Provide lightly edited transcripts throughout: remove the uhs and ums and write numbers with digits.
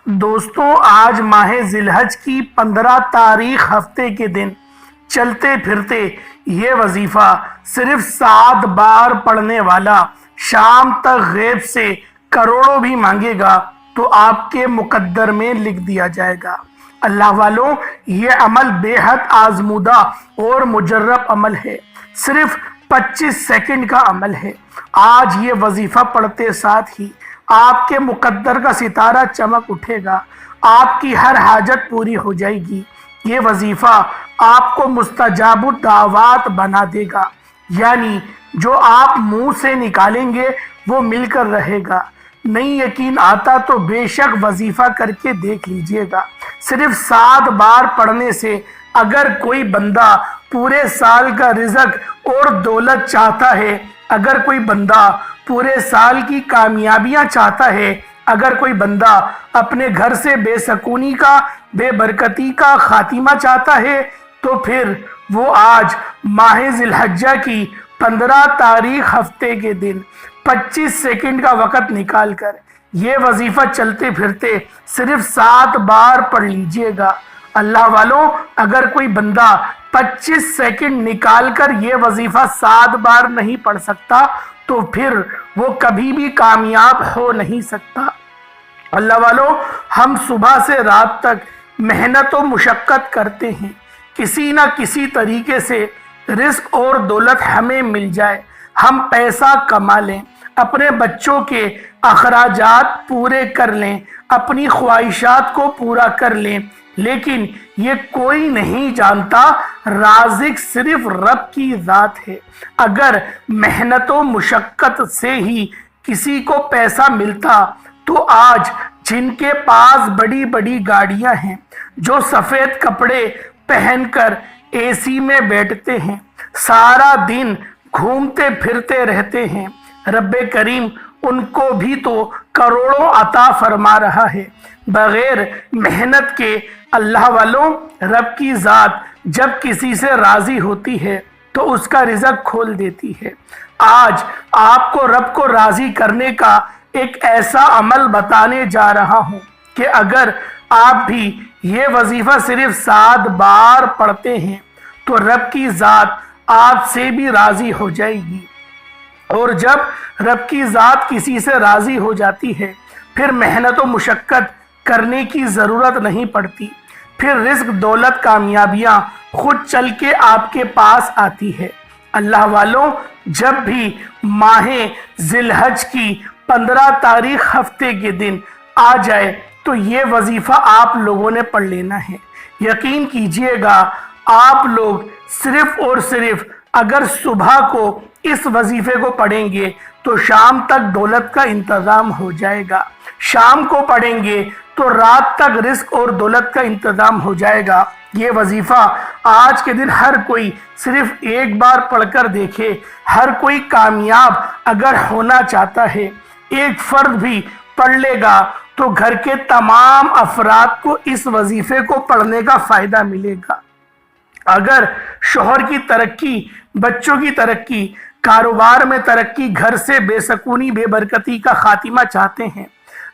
دوستوں آج ماہ ذی الحج کی 15 تاریخ ہفتے کے دن چلتے پھرتے یہ وظیفہ صرف 7 بار پڑھنے والا شام تک غیب سے کروڑوں بھی مانگے گا تو آپ کے مقدر میں لکھ دیا جائے گا۔ اللہ والوں، یہ عمل بے حد آزمودہ اور مجرب عمل ہے، صرف 25 سیکنڈ کا عمل ہے۔ آج یہ وظیفہ پڑھتے ساتھ ہی آپ کے مقدر کا ستارہ چمک اٹھے گا، آپ کی ہر حاجت پوری ہو جائے گی۔ یہ وظیفہ آپ کو مستجاب الدعوات بنا دے گا، یعنی جو آپ منہ سے نکالیں گے وہ مل کر رہے گا۔ نہیں یقین آتا تو بے شک وظیفہ کر کے دیکھ لیجئے گا۔ صرف 7 بار پڑھنے سے اگر کوئی بندہ پورے سال کا رزق اور دولت چاہتا ہے، اگر کوئی بندہ پورے سال کی کامیابیاں چاہتا ہے، اگر کوئی بندہ اپنے گھر سے بے سکونی کا، بے برکتی کا خاتمہ چاہتا ہے، تو پھر وہ آج ماہ ذی الحجہ کی 15 تاریخ ہفتے کے دن 25 سیکنڈ کا وقت نکال کر یہ وظیفہ چلتے پھرتے صرف 7 بار پڑھ لیجئے گا۔ اللہ والوں، اگر کوئی بندہ 25 سیکنڈ نکال کر یہ وظیفہ 7 بار نہیں پڑھ سکتا تو پھر وہ کبھی بھی کامیاب ہو نہیں سکتا۔ اللہ والوں، ہم صبح سے رات تک محنت و مشقت کرتے ہیں، کسی نہ کسی طریقے سے رزق اور دولت ہمیں مل جائے، ہم پیسہ کما لیں، اپنے بچوں کے اخراجات پورے کر لیں، اپنی خواہشات کو پورا کر لیں، لیکن یہ کوئی نہیں جانتا رازق صرف رب کی ذات ہے۔ اگر محنت و مشقت سے ہی کسی کو پیسہ ملتا تو آج جن کے پاس بڑی بڑی گاڑیاں ہیں، جو سفید کپڑے پہن کر اے سی میں بیٹھتے ہیں، سارا دن گھومتے پھرتے رہتے ہیں، رب کریم ان کو بھی تو کروڑوں عطا فرما رہا ہے بغیر محنت کے۔ اللہ والوں، رب کی ذات جب کسی سے راضی ہوتی ہے تو اس کا رزق کھول دیتی ہے۔ آج آپ کو رب کو راضی کرنے کا ایک ایسا عمل بتانے جا رہا ہوں کہ اگر آپ بھی یہ وظیفہ صرف 7 بار پڑھتے ہیں تو رب کی ذات آپ سے بھی راضی ہو جائے گی، اور جب رب کی ذات کسی سے راضی ہو جاتی ہے پھر محنت و مشقت کرنے کی ضرورت نہیں پڑتی، پھر رزق دولت کامیابیاں خود چل کے آپ کے پاس آتی ہے۔ اللہ والوں، جب بھی ماہ ذی الحج کی 15 تاریخ ہفتے کے دن آ جائے تو یہ وظیفہ آپ لوگوں نے پڑھ لینا ہے۔ یقین کیجئے گا، آپ لوگ صرف اور صرف اگر صبح کو اس وظیفے کو پڑھیں گے تو شام تک دولت کا انتظام ہو جائے گا، شام کو پڑھیں گے تو رات تک رزق اور دولت کا انتظام ہو جائے گا۔ یہ وظیفہ آج کے دن ہر کوئی صرف ایک بار پڑھ کر دیکھے۔ ہر کوئی کامیاب اگر ہونا چاہتا ہے، ایک فرد بھی پڑھ لے گا تو گھر کے تمام افراد کو اس وظیفے کو پڑھنے کا فائدہ ملے گا۔ اگر شوہر کی ترقی، بچوں کی ترقی، کاروبار میں ترقی، گھر سے بے سکونی بے برکتی کا خاتمہ چاہتے ہیں،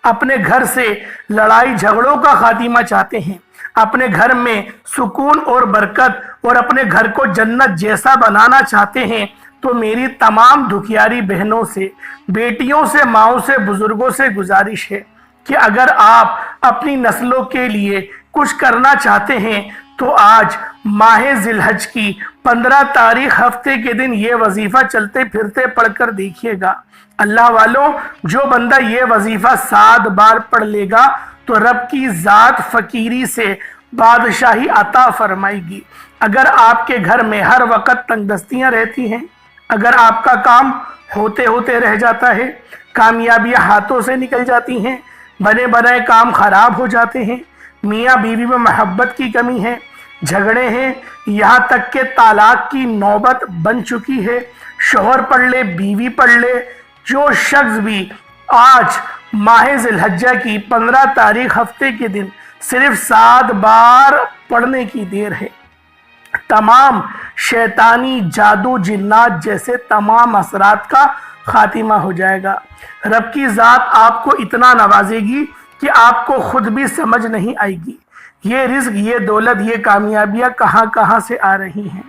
اپنے گھر سے لڑائی جھگڑوں کا خاتمہ چاہتے ہیں، اپنے گھر میں سکون اور برکت اور اپنے گھر کو جنت جیسا بنانا چاہتے ہیں، تو میری تمام دکھیاری بہنوں سے، بیٹیوں سے، ماؤں سے، بزرگوں سے گزارش ہے کہ اگر آپ اپنی نسلوں کے لیے کچھ کرنا چاہتے ہیں تو آج ماہ ذی الحج کی 15 تاریخ ہفتے کے دن یہ وظیفہ چلتے پھرتے پڑھ کر دیکھیے گا۔ اللہ والوں، جو بندہ یہ وظیفہ 7 بار پڑھ لے گا تو رب کی ذات فقیری سے بادشاہی عطا فرمائے گی۔ اگر آپ کے گھر میں ہر وقت تنگ دستیاں رہتی ہیں، اگر آپ کا کام ہوتے ہوتے رہ جاتا ہے، کامیابیاں ہاتھوں سے نکل جاتی ہیں، بنے بنائے کام خراب ہو جاتے ہیں، میاں بیوی میں محبت کی کمی ہے، جھگڑے ہیں، یہاں تک کہ طلاق کی نوبت بن چکی ہے، شوہر پڑھ لے، بیوی پڑھ لے، جو شخص بھی آج ماہ ذی الحجہ کی 15 تاریخ ہفتے کے دن صرف 7 بار پڑھنے کی دیر ہے، تمام شیطانی جادو جنات جیسے تمام اثرات کا خاتمہ ہو جائے گا۔ رب کی ذات آپ کو اتنا نوازے گی کہ آپ کو خود بھی سمجھ نہیں آئے گی یہ رزق، یہ دولت، یہ کامیابیاں کہاں کہاں سے آ رہی ہیں۔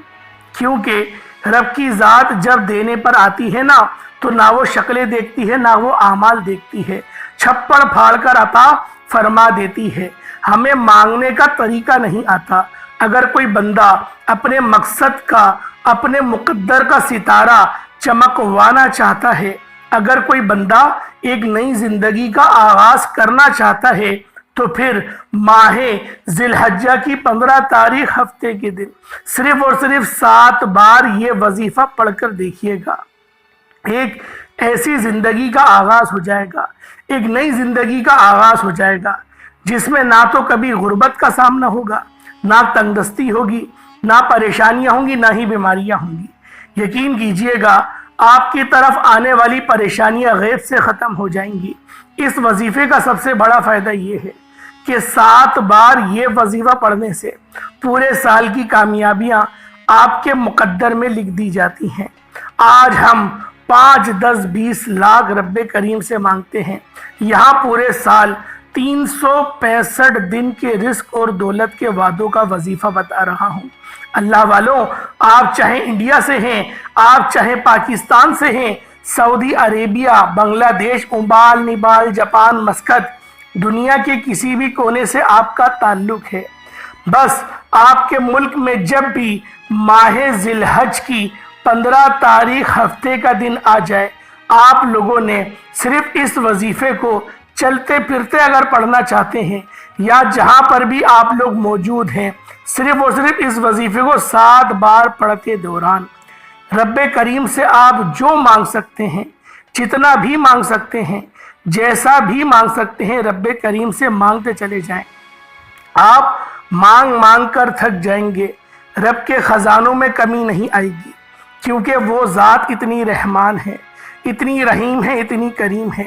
کیونکہ رب کی ذات جب دینے پر آتی ہے نا تو نہ وہ شکلیں دیکھتی ہے نہ وہ اعمال دیکھتی ہے، چھپڑ پھاڑ کر عطا فرما دیتی ہے۔ ہمیں مانگنے کا طریقہ نہیں آتا۔ اگر کوئی بندہ اپنے مقصد کا، اپنے مقدر کا ستارہ چمکوانا چاہتا ہے، اگر کوئی بندہ ایک نئی زندگی کا آغاز کرنا چاہتا ہے تو پھر ماہ ذی الحجہ کی 15 تاریخ ہفتے کے دن صرف اور صرف 7 بار یہ وظیفہ پڑھ کر دیکھیے گا۔ ایک ایسی زندگی کا آغاز ہو جائے گا، ایک نئی زندگی کا آغاز ہو جائے گا جس میں نہ تو کبھی غربت کا سامنا ہوگا، نہ تنگدستی ہوگی، نہ پریشانیاں ہوں گی، نہ ہی بیماریاں ہوں گی۔ یقین کیجئے گا آپ کی طرف آنے والی پریشانیاں غیب سے ختم ہو جائیں گی۔ اس وظیفے کا سب سے بڑا فائدہ یہ ہے کہ 7 بار یہ وظیفہ پڑھنے سے پورے سال کی کامیابیاں آپ کے مقدر میں لکھ دی جاتی ہیں۔ آج ہم 5، 10، 20 لاکھ رب کریم سے مانگتے ہیں، یہاں پورے سال 365 دن کے رزق اور دولت کے وعدوں کا وظیفہ بتا رہا ہوں۔ اللہ والوں، آپ چاہے انڈیا سے ہیں، آپ چاہے پاکستان سے ہیں، سعودی عربیہ، بنگلہ دیش، عمان، نیپال، جاپان، مسقط، دنیا کے کسی بھی کونے سے آپ کا تعلق ہے، بس آپ کے ملک میں جب بھی ماہ ذی الحج کی 15 تاریخ ہفتے کا دن آ جائے، آپ لوگوں نے صرف اس وظیفے کو چلتے پھرتے اگر پڑھنا چاہتے ہیں یا جہاں پر بھی آپ لوگ موجود ہیں، صرف اور صرف اس وظیفے کو 7 بار پڑھتے دوران رب کریم سے آپ جو مانگ سکتے ہیں، جتنا بھی مانگ سکتے ہیں، جیسا بھی مانگ سکتے ہیں، رب کریم سے مانگتے چلے جائیں۔ آپ مانگ مانگ کر تھک جائیں گے، رب کے خزانوں میں کمی نہیں آئے گی، کیونکہ وہ ذات اتنی رحمان ہے، اتنی رحیم ہے، اتنی کریم ہے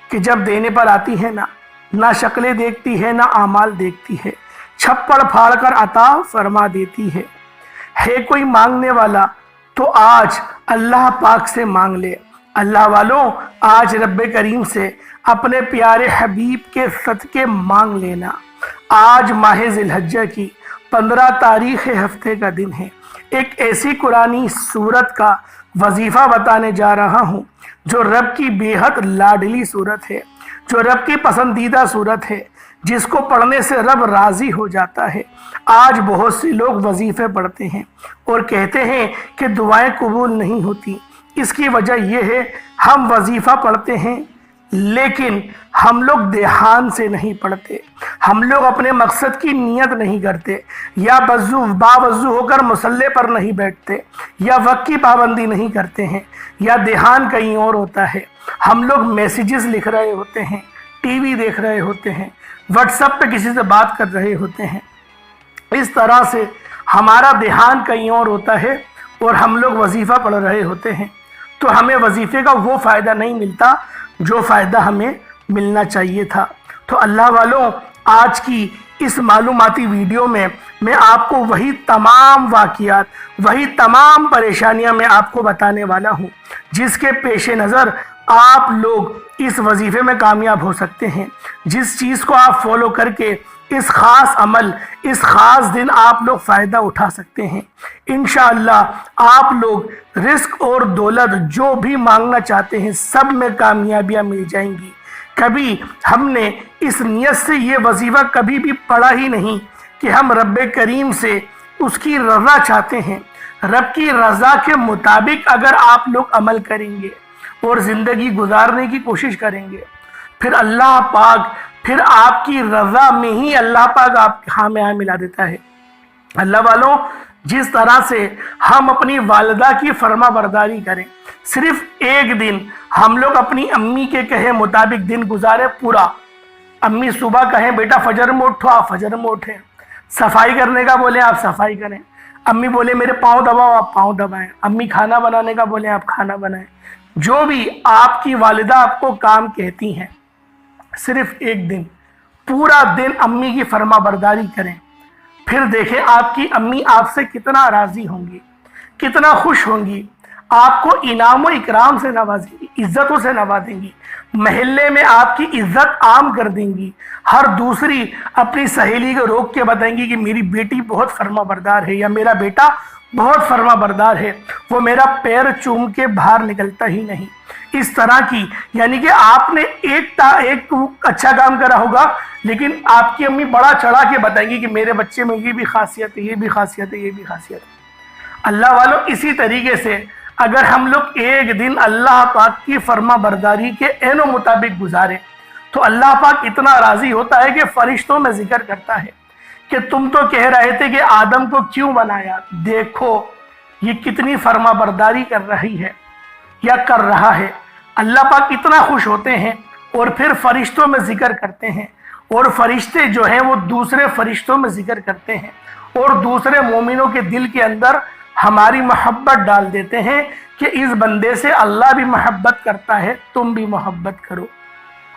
کہ جب دینے پر آتی ہے نہ شکلیں دیکھتی ہے نہ اعمال دیکھتی ہے، چھپڑ پھاڑ کر عطا فرما دیتی ہے کوئی مانگنے والا تو آج اللہ پاک سے مانگ لے۔ اللہ والوں، آج رب کریم سے اپنے پیارے حبیب کے صدقے مانگ لینا۔ آج ماہ ذی الحجہ کی 15 تاریخ ہفتے کا دن ہے۔ ایک ایسی قرآنی سورت کا وظیفہ بتانے جا رہا ہوں جو رب کی بے حد لاڈلی سورت ہے، جو رب کی پسندیدہ سورت ہے، جس کو پڑھنے سے رب راضی ہو جاتا ہے۔ آج بہت سے لوگ وظیفے پڑھتے ہیں اور کہتے ہیں کہ دعائیں قبول نہیں ہوتی۔ اس کی وجہ یہ ہے ہم وظیفہ پڑھتے ہیں لیکن ہم لوگ دھیان سے نہیں پڑھتے، ہم لوگ اپنے مقصد کی نیت نہیں کرتے، یا باوضو ہو کر مصلی پر نہیں بیٹھتے، یا وقت کی پابندی نہیں کرتے ہیں، یا دھیان کہیں اور ہوتا ہے۔ ہم لوگ میسیجز لکھ رہے ہوتے ہیں، ٹی وی دیکھ رہے ہوتے ہیں، واٹس ایپ پہ کسی سے بات کر رہے ہوتے ہیں، اس طرح سے ہمارا دھیان کہیں اور ہوتا ہے اور ہم لوگ وظیفہ پڑھ رہے ہوتے ہیں، تو ہمیں وظیفے کا وہ فائدہ نہیں ملتا جو فائدہ ہمیں ملنا چاہیے تھا۔ تو اللہ والوں، آج کی اس معلوماتی ویڈیو میں آپ کو وہی تمام واقعات، وہی تمام پریشانیاں میں آپ کو بتانے والا ہوں جس کے پیش نظر آپ لوگ اس وظیفے میں کامیاب ہو سکتے ہیں، جس چیز کو آپ فالو کر کے اس خاص عمل، اس خاص دن آپ لوگ فائدہ اٹھا سکتے ہیں۔ انشاءاللہ آپ لوگ رزق اور دولت جو بھی مانگنا چاہتے ہیں سب میں کامیابیاں مل جائیں گی۔ کبھی ہم نے اس نیت سے یہ وظیفہ کبھی بھی پڑھا ہی نہیں کہ ہم رب کریم سے اس کی رضا چاہتے ہیں۔ رب کی رضا کے مطابق اگر آپ لوگ عمل کریں گے اور زندگی گزارنے کی کوشش کریں گے، پھر اللہ پاک پھر آپ کی رضا میں ہی اللہ پاک آپ کے ہاں میں ہاں ملا دیتا ہے۔ اللہ والوں، جس طرح سے ہم اپنی والدہ کی فرما برداری کریں، صرف ایک دن ہم لوگ اپنی امی کے کہے مطابق دن گزارے پورا۔ امی صبح کہیں بیٹا فجر میں اٹھو، آپ فجر میں اٹھیں، صفائی کرنے کا بولیں آپ صفائی کریں، امی بولے میرے پاؤں دباؤ آپ پاؤں دبائیں، امی کھانا بنانے کا بولیں آپ کھانا بنائیں، جو بھی آپ کی والدہ آپ کو کام کہتی ہیں، صرف ایک دن پورا دن امی کی فرما برداری کریں، پھر دیکھیں آپ کی امی آپ سے کتنا راضی ہوں گی، کتنا خوش ہوں گی۔ آپ کو انعام و اکرام سے نوازیں گی، عزتوں سے نوازیں گی، محلے میں آپ کی عزت عام کر دیں گی۔ ہر دوسری اپنی سہیلی کو روک کے بتائیں گی کہ میری بیٹی بہت فرما بردار ہے یا میرا بیٹا بہت فرما بردار ہے، وہ میرا پیر چوم کے باہر نکلتا ہی نہیں۔ اس طرح کی، یعنی کہ آپ نے ایک اچھا کام کرا ہوگا، لیکن آپ کی امی بڑا چڑھا کے بتائیں گی کہ میرے بچے میں یہ بھی خاصیت ہے، یہ بھی خاصیت ہے، یہ بھی خاصیت ہے۔ اللہ والوں، اسی طریقے سے اگر ہم لوگ ایک دن اللہ پاک کی فرما برداری کے عین و مطابق گزاریں تو اللہ پاک اتنا راضی ہوتا ہے کہ فرشتوں میں ذکر کرتا ہے کہ تم تو کہہ رہے تھے کہ آدم کو کیوں بنایا، دیکھو یہ کتنی فرما برداری کر رہی ہے یا کر رہا ہے۔ اللہ پاک اتنا خوش ہوتے ہیں اور پھر فرشتوں میں ذکر کرتے ہیں، اور فرشتے جو ہیں وہ دوسرے فرشتوں میں ذکر کرتے ہیں اور دوسرے مومنوں کے دل کے اندر ہماری محبت ڈال دیتے ہیں کہ اس بندے سے اللہ بھی محبت کرتا ہے، تم بھی محبت کرو۔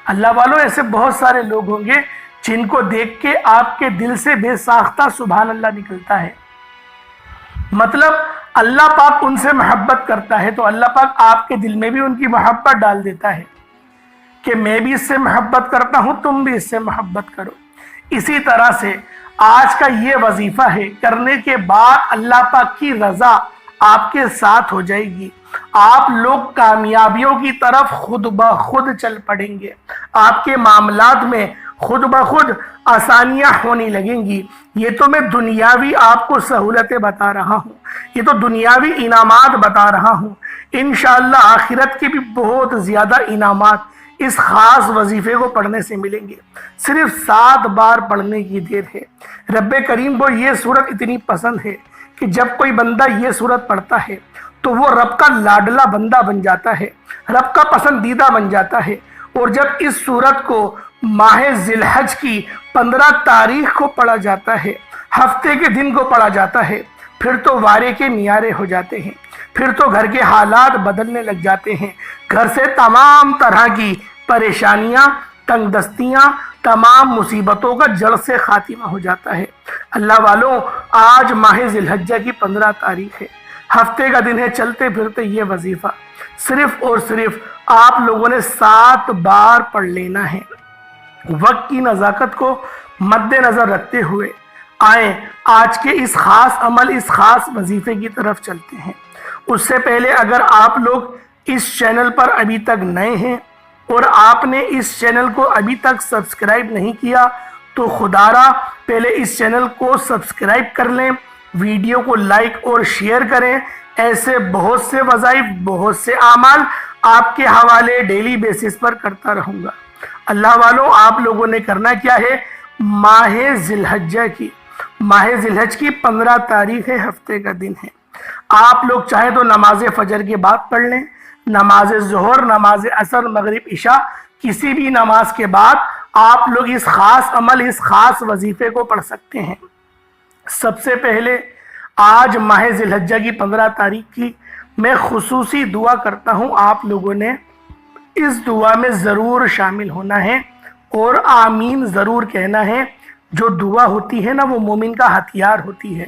اللہ والوں، ایسے بہت سارے لوگ ہوں گے جن کو دیکھ کے آپ کے دل سے بے ساختہ سبحان اللہ نکلتا ہے، مطلب اللہ پاک ان سے محبت کرتا ہے تو اللہ پاک آپ کے دل میں بھی ان کی محبت ڈال دیتا ہے کہ میں بھی اس سے محبت کرتا ہوں، تم بھی اس سے محبت کرو۔ اسی طرح سے آج کا یہ وظیفہ ہے، کرنے کے بعد اللہ پاک کی رضا آپ کے ساتھ ہو جائے گی، آپ لوگ کامیابیوں کی طرف خود بخود چل پڑیں گے، آپ کے معاملات میں خود بخود آسانیاں ہونے لگیں گی۔ یہ تو میں دنیاوی آپ کو سہولتیں بتا رہا ہوں، یہ تو دنیاوی انعامات بتا رہا ہوں، انشاءاللہ آخرت کے بھی بہت زیادہ انعامات اس خاص وظیفے کو پڑھنے سے ملیں گے۔ صرف 7 بار پڑھنے کی دیر ہے۔ رب کریم کو یہ سورت اتنی پسند ہے کہ جب کوئی بندہ یہ سورت پڑھتا ہے تو وہ رب کا لاڈلا بندہ بن جاتا ہے، رب کا پسندیدہ بن جاتا ہے۔ اور جب اس سورت کو ماہ ذی الحج کی 15 تاریخ کو پڑھا جاتا ہے، ہفتے کے دن کو پڑھا جاتا ہے، پھر تو وارے کے نیارے ہو جاتے ہیں، پھر تو گھر کے حالات بدلنے لگ جاتے ہیں، گھر سے تمام طرح کی پریشانیاں، تنگ دستیاں، تمام مصیبتوں کا جڑ سے خاتمہ ہو جاتا ہے۔ اللہ والوں، آج ماہ ذی الحجہ کی 15 تاریخ ہے، ہفتے کا دن ہے، چلتے پھرتے یہ وظیفہ صرف اور صرف آپ لوگوں نے 7 بار پڑھ لینا ہے۔ وقت کی نزاکت کو مد نظر رکھتے ہوئے آئیں آج کے اس خاص عمل، اس خاص وظیفے کی طرف چلتے ہیں۔ اس سے پہلے اگر آپ لوگ اس چینل پر ابھی تک نئے ہیں اور آپ نے اس چینل کو ابھی تک سبسکرائب نہیں کیا تو خدارا پہلے اس چینل کو سبسکرائب کر لیں، ویڈیو کو لائک اور شیئر کریں۔ ایسے بہت سے وظائف، بہت سے اعمال آپ کے حوالے ڈیلی بیسس پر کرتا رہوں گا۔ اللہ والوں، آپ لوگوں نے کرنا کیا ہے، ماہ ذی الحج کی 15 تاریخ ہے، ہفتے کا دن ہے۔ آپ لوگ چاہے تو نماز فجر کے بعد پڑھ لیں، نماز ظہر، نماز عصر، مغرب، عشاء، کسی بھی نماز کے بعد آپ لوگ اس خاص عمل، اس خاص وظیفے کو پڑھ سکتے ہیں۔ سب سے پہلے آج ماہ ذی الحجہ کی 15 تاریخ کی میں خصوصی دعا کرتا ہوں، آپ لوگوں نے اس دعا میں ضرور شامل ہونا ہے اور آمین ضرور کہنا ہے۔ جو دعا ہوتی ہے نا، وہ مومن کا ہتھیار ہوتی ہے۔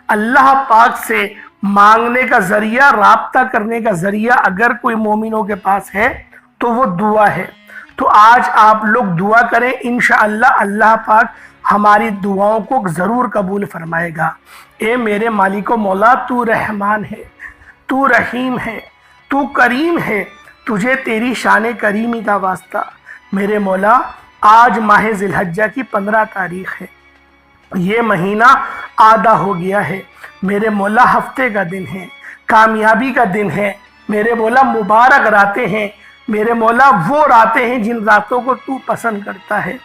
اللہ پاک سے مانگنے کا ذریعہ، رابطہ کرنے کا ذریعہ اگر کوئی مومنوں کے پاس ہے تو وہ دعا ہے۔ تو آج آپ لوگ دعا کریں، انشاءاللہ اللہ پاک ہماری دعاؤں کو ضرور قبول فرمائے گا۔ اے میرے مالک و مولا، تو رحمان ہے، تو رحیم ہے، تو کریم ہے، تجھے تیری شان کریمی کا واسطہ۔ میرے مولا، آج ماہ ذی الحجہ کی 15 تاریخ ہے، یہ مہینہ آدھا ہو گیا ہے۔ میرے مولا، ہفتے کا دن ہے، کامیابی کا دن ہے۔ میرے مولا، مبارک راتیں ہیں۔ میرے مولا، وہ راتیں ہیں جن راتوں کو تو پسند کرتا ہے۔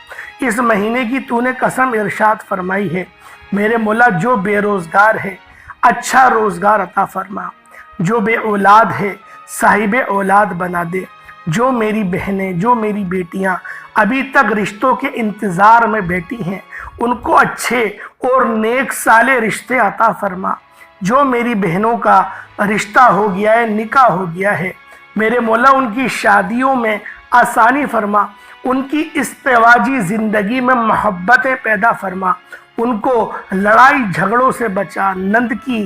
اس مہینے کی تو نے قسم ارشاد فرمائی ہے۔ میرے مولا، جو بے روزگار ہے اچھا روزگار عطا فرما، جو بے اولاد ہے صاحب اولاد بنا دے، جو میری بہنیں، جو میری بیٹیاں ابھی تک رشتوں کے انتظار میں بیٹھی ہیں ان کو اچھے اور نیک سالے رشتے عطا فرما۔ جو میری بہنوں کا رشتہ ہو گیا ہے، نکاح ہو گیا ہے، میرے مولا ان کی شادیوں میں آسانی فرما، ان کی ازدواجی زندگی میں محبتیں پیدا فرما، ان کو لڑائی جھگڑوں سے بچا، نند کی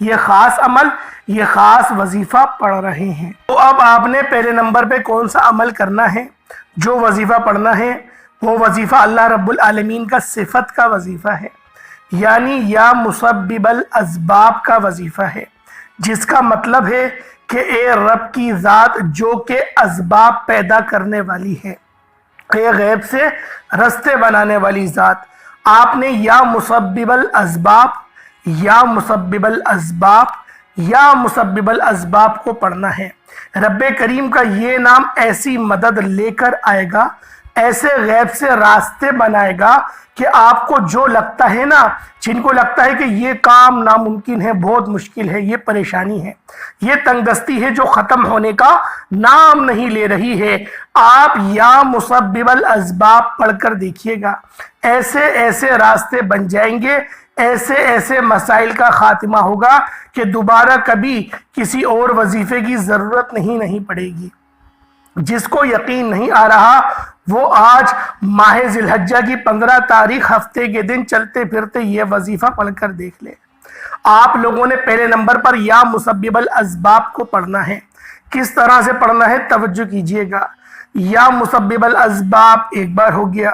یہ خاص عمل، یہ خاص وظیفہ پڑھ رہے ہیں۔ تو اب آپ نے پہلے نمبر پہ کون سا عمل کرنا ہے؟ جو وظیفہ پڑھنا ہے وہ وظیفہ اللہ رب العالمین کا صفت کا وظیفہ ہے، یعنی یا مسبب الاسباب کا وظیفہ ہے، جس کا مطلب ہے کہ اے رب کی ذات جو کہ اسباب پیدا کرنے والی ہے، اے غیب سے رستے بنانے والی ذات، آپ نے یا مسبب الاسباب، یا مسبب الاسباب، یا مسبب الاسباب کو پڑھنا ہے۔ رب کریم کا یہ نام ایسی مدد لے کر آئے گا، ایسے غیب سے راستے بنائے گا کہ آپ کو جو لگتا ہے نا، جن کو لگتا ہے کہ یہ کام ناممکن ہے، بہت مشکل ہے، یہ پریشانی ہے، یہ تنگ دستی ہے جو ختم ہونے کا نام نہیں لے رہی ہے، آپ یا مسبب الاسباب پڑھ کر دیکھیے گا، ایسے ایسے راستے بن جائیں گے، ایسے ایسے مسائل کا خاتمہ ہوگا کہ دوبارہ کبھی کسی اور وظیفے کی ضرورت نہیں پڑے گی۔ جس کو یقین نہیں آ رہا وہ آج ماہ ذی الحجہ کی 15 تاریخ ہفتے کے دن چلتے پھرتے یہ وظیفہ پڑھ کر دیکھ لیں۔ آپ لوگوں نے پہلے نمبر پر یا مسبب الاسباب کو پڑھنا ہے۔ کس طرح سے پڑھنا ہے توجہ کیجئے گا۔ یا مسبب الاسباب ایک بار ہو گیا،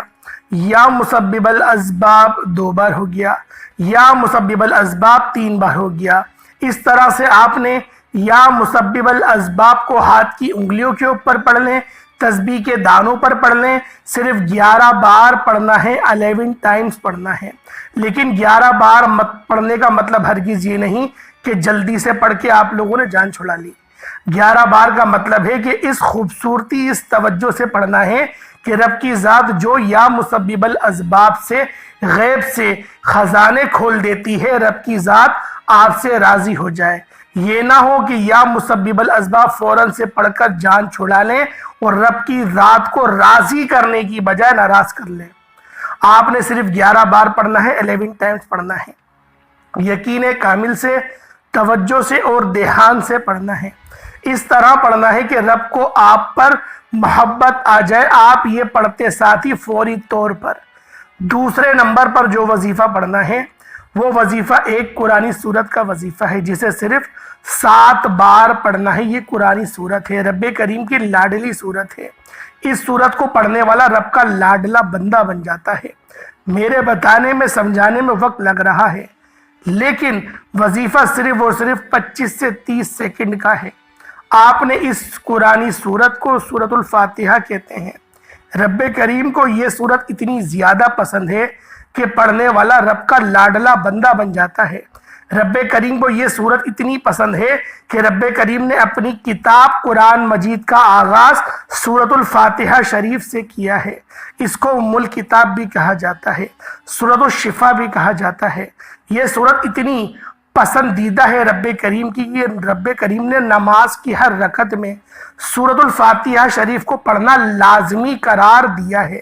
یا مسبب الاسباب 2 بار ہو گیا، یا مسبب الاسباب 3 بار ہو گیا۔ اس طرح سے آپ نے یا مسبب الاسباب کو ہاتھ کی انگلیوں کے اوپر پڑھ لیں، تسبیح کے دانوں پر پڑھ لیں، صرف 11 بار پڑھنا ہے، 11 ٹائمز پڑھنا ہے۔ لیکن 11 بار پڑھنے کا مطلب ہرگز یہ نہیں کہ جلدی سے پڑھ کے آپ لوگوں نے جان چھڑا لی۔ 11 بار کا مطلب ہے کہ اس خوبصورتی، اس توجہ سے پڑھنا ہے کہ رب کی ذات جو یا مسبب الاسباب سے غیب سے خزانے کھول دیتی ہے، رب کی ذات آپ سے راضی ہو جائے۔ یہ نہ ہو کہ یا مسبب الاسباب فوراً سے پڑھ کر جان چھڑا لیں اور رب کی ذات کو راضی کرنے کی بجائے ناراض کر لیں۔ آپ نے صرف 11 بار پڑھنا ہے، 11 ٹائمز پڑھنا ہے، یقین کامل سے، توجہ سے اور دھیان سے پڑھنا ہے۔ اس طرح پڑھنا ہے کہ رب کو آپ پر محبت آ جائے، آپ یہ پڑھتے ساتھ ہی فوری طور پر۔ دوسرے نمبر پر جو وظیفہ پڑھنا ہے وہ وظیفہ ایک قرآنی سورت کا وظیفہ ہے، جسے صرف 7 بار پڑھنا ہے۔ یہ قرآنی سورت ہے، رب کریم کی لاڈلی سورت ہے۔ اس سورت کو پڑھنے والا رب کا لاڈلا بندہ بن جاتا ہے۔ میرے بتانے میں سمجھانے میں وقت لگ رہا ہے، لیکن وظیفہ صرف اور صرف 25 سے 30 سیکنڈ کا ہے۔ آپ نے اس قرآنی سورت کو سورۃ الفاتحہ کہتے ہیں۔ رب کریم کو یہ سورت اتنی زیادہ پسند ہے کہ پڑھنے والا رب کا لاڈلا بندہ بن جاتا ہے۔ رب کریم کو یہ سورت اتنی پسند ہے کہ رب کریم نے اپنی کتاب قرآن مجید کا آغاز سورۃ الفاتحہ شریف سے کیا ہے۔ اس کو ام الکتاب بھی کہا جاتا ہے، سورۃ الشفا بھی کہا جاتا ہے۔ یہ سورت اتنی پسندیدہ ہے رب کریم کی، یہ رب کریم نے نماز کی ہر رکعت میں سورۃ الفاتحہ شریف کو پڑھنا لازمی قرار دیا ہے۔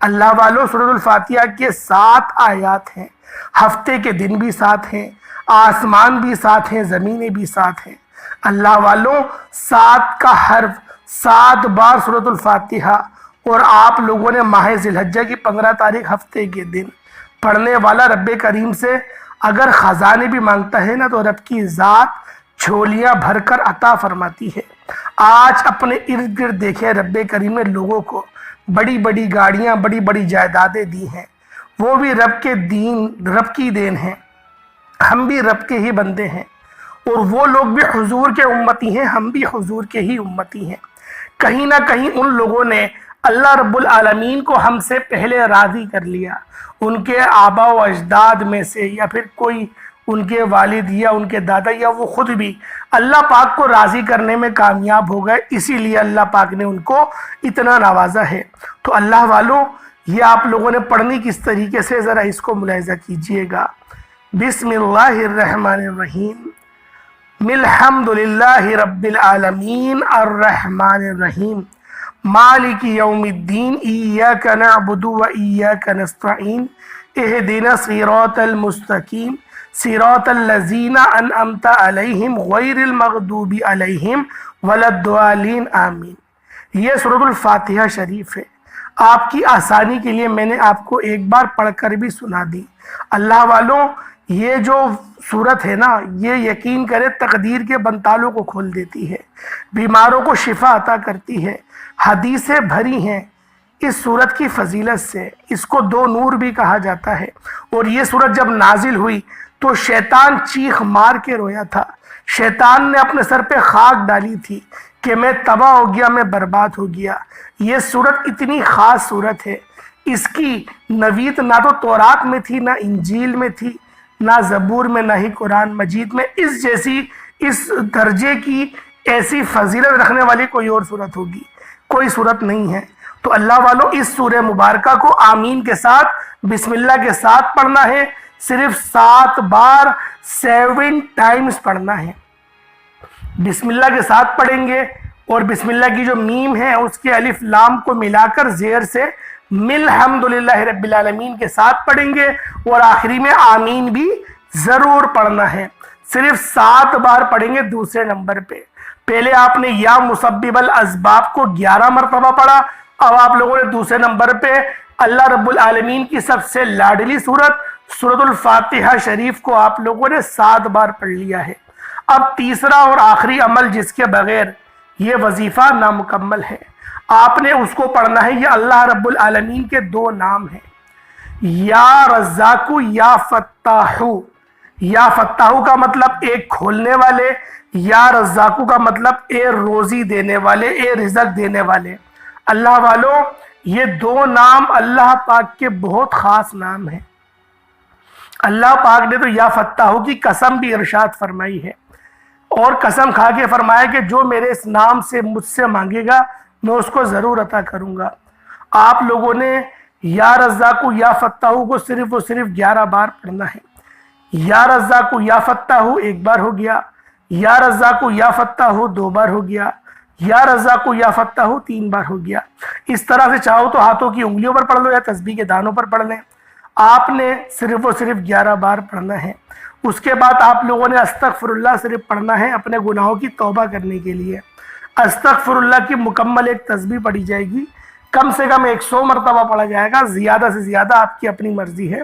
اللہ والوں، سورۃ الفاتحہ کے 7 آیات ہیں، ہفتے کے دن بھی 7 ہیں، آسمان بھی 7 ہیں، زمینیں بھی 7 ہیں۔ اللہ والوں، 7 کا حرف 7 بار سورۃ الفاتحہ، اور آپ لوگوں نے ماہ ذی الحجہ کی 15 تاریخ ہفتے کے دن پڑھنے والا رب کریم سے اگر خزانے بھی مانگتا ہے نا تو رب کی ذات جھولیاں بھر کر عطا فرماتی ہے۔ آج اپنے ارد گرد دیکھیں، رب کریم نے لوگوں کو بڑی بڑی گاڑیاں، بڑی بڑی جائیدادیں دی ہیں، وہ بھی رب کی دین ہیں۔ ہم بھی رب کے ہی بندے ہیں، اور وہ لوگ بھی حضور کے امتی ہیں، ہم بھی حضور کے ہی امتی ہیں۔ کہیں نہ کہیں ان لوگوں نے اللہ رب العالمین کو ہم سے پہلے راضی کر لیا، ان کے آبا و اجداد میں سے، یا پھر کوئی ان کے والد یا ان کے دادا یا وہ خود بھی اللہ پاک کو راضی کرنے میں کامیاب ہو گئے، اسی لیے اللہ پاک نے ان کو اتنا نوازا ہے۔ تو اللہ والوں، یہ آپ لوگوں نے پڑھنی کس طریقے سے، ذرا اس کو ملاحظہ کیجئے گا۔ بسم اللہ الرحمن الرحیم، الحمد للہ رب العالمین الرحمن الرحیم مالک یوم الدین ایاک نعبد و ایاک نستعین اہدنا الصراط المستقیم صراط الذین انعمت علیہم غیر المغضوب علیہم ولا الضالین آمین۔ یہ سورۃ الفاتحہ شریف ہے۔ آپ کی آسانی کے لیے میں نے آپ کو ایک بار پڑھ کر بھی سنا دی۔ اللہ والوں، یہ جو صورت ہے نا، یہ یقین کرے تقدیر کے بنتالوں کو کھول دیتی ہے، بیماروں کو شفا عطا کرتی ہے، حدیثیں بھری ہیں اس صورت کی فضیلت سے۔ اس کو دو نور بھی کہا جاتا ہے۔ اور یہ صورت جب نازل ہوئی تو شیطان چیخ مار کے رویا تھا، شیطان نے اپنے سر پہ خاک ڈالی تھی کہ میں تباہ ہو گیا، میں برباد ہو گیا۔ یہ صورت اتنی خاص صورت ہے، اس کی نوید نہ تو تورات میں تھی، نہ انجیل میں تھی، نہ زبور میں، نہ ہی قرآن مجید میں اس جیسی، اس درجے کی ایسی فضیلت رکھنے والی کوئی اور صورت ہوگی، کوئی صورت نہیں ہے۔ تو اللہ والو، اس سورہ مبارکہ کو آمین کے ساتھ، بسم اللہ کے ساتھ پڑھنا ہے، صرف 7 بار 7 ٹائمز پڑھنا ہے۔ بسم اللہ کے ساتھ پڑھیں گے، اور بسم اللہ کی جو میم ہے اس کے الف لام کو ملا کر زیر سے الحمدللہ رب العالمین کے ساتھ پڑھیں گے، اور آخری میں آمین بھی ضرور پڑھنا ہے۔ صرف 7 بار پڑھیں گے دوسرے نمبر پہ۔ پہلے آپ نے یا مسبب الاسباب کو 11 مرتبہ پڑھا، اب آپ لوگوں نے دوسرے نمبر پہ اللہ رب العالمین کی سب سے لاڈلی سورت سورۃ الفاتحہ شریف کو آپ لوگوں نے 7 بار پڑھ لیا ہے۔ اب تیسرا اور آخری عمل جس کے بغیر یہ وظیفہ نامکمل ہے، آپ نے اس کو پڑھنا ہے۔ یہ اللہ رب العالمین کے 2 نام ہیں، یا رزاق یا فتاح۔ یا فتاح کا مطلب ایک کھولنے والے، یا رزاق کا مطلب اے روزی دینے والے، اے رزق دینے والے۔ اللہ والو، یہ 2 نام اللہ پاک کے بہت خاص نام ہیں۔ اللہ پاک نے تو یا فتاح کی قسم بھی ارشاد فرمائی ہے، اور قسم کھا کے فرمایا کہ جو میرے اس نام سے مجھ سے مانگے گا میں اس کو ضرور عطا کروں گا۔ آپ لوگوں نے یا رزاق یا فتاح کو صرف و صرف 11 بار پڑھنا ہے۔ یا رزاق یا فتاح 1 بار ہو گیا، یا رزاق یا فتاح 2 بار ہو گیا، یا رزاق یا فتاح 3 بار ہو گیا۔ اس طرح سے چاہو تو ہاتھوں کی انگلیوں پر پڑھ لو یا تسبیح کے دانوں پر پڑھ لیں۔ آپ نے صرف و صرف 11 بار پڑھنا ہے۔ اس کے بعد آپ لوگوں نے استغفر اللہ صرف پڑھنا ہے اپنے گناہوں کی توبہ کرنے کے لیے۔ استغفر اللہ کی مکمل ایک تسبیح پڑھی جائے گی، کم سے کم 100 مرتبہ پڑھا جائے گا، زیادہ سے زیادہ آپ کی اپنی مرضی ہے،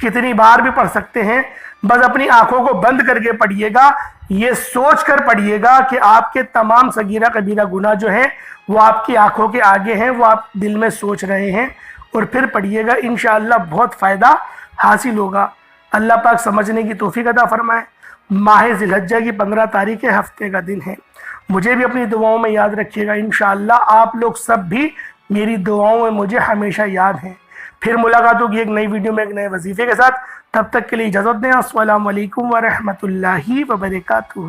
کتنی بار بھی پڑھ سکتے ہیں۔ بس اپنی آنکھوں کو بند کر کے پڑھیے گا، یہ سوچ کر پڑھیے گا کہ آپ کے تمام صغیرہ کبیرہ گناہ جو ہیں وہ آپ کی آنکھوں کے آگے ہیں، وہ آپ دل میں سوچ رہے ہیں، اور پھر پڑھیے گا۔ انشاءاللہ بہت فائدہ حاصل ہوگا۔ اللہ پاک سمجھنے کی توفیق عطا فرمائے۔ ماہ ذی الحجہ کی 15 تاریخ ہفتے کا دن ہے۔ مجھے بھی اپنی دعاؤں میں یاد رکھیے گا، انشاءاللہ آپ لوگ سب بھی میری دعاؤں میں مجھے ہمیشہ یاد ہیں۔ پھر ملاقات ہوگی ایک نئی ویڈیو میں ایک نئے وظیفے کے ساتھ، تب تک کے لیے اجازت دیں۔ السلام علیکم ورحمۃ اللہ وبرکاتہ۔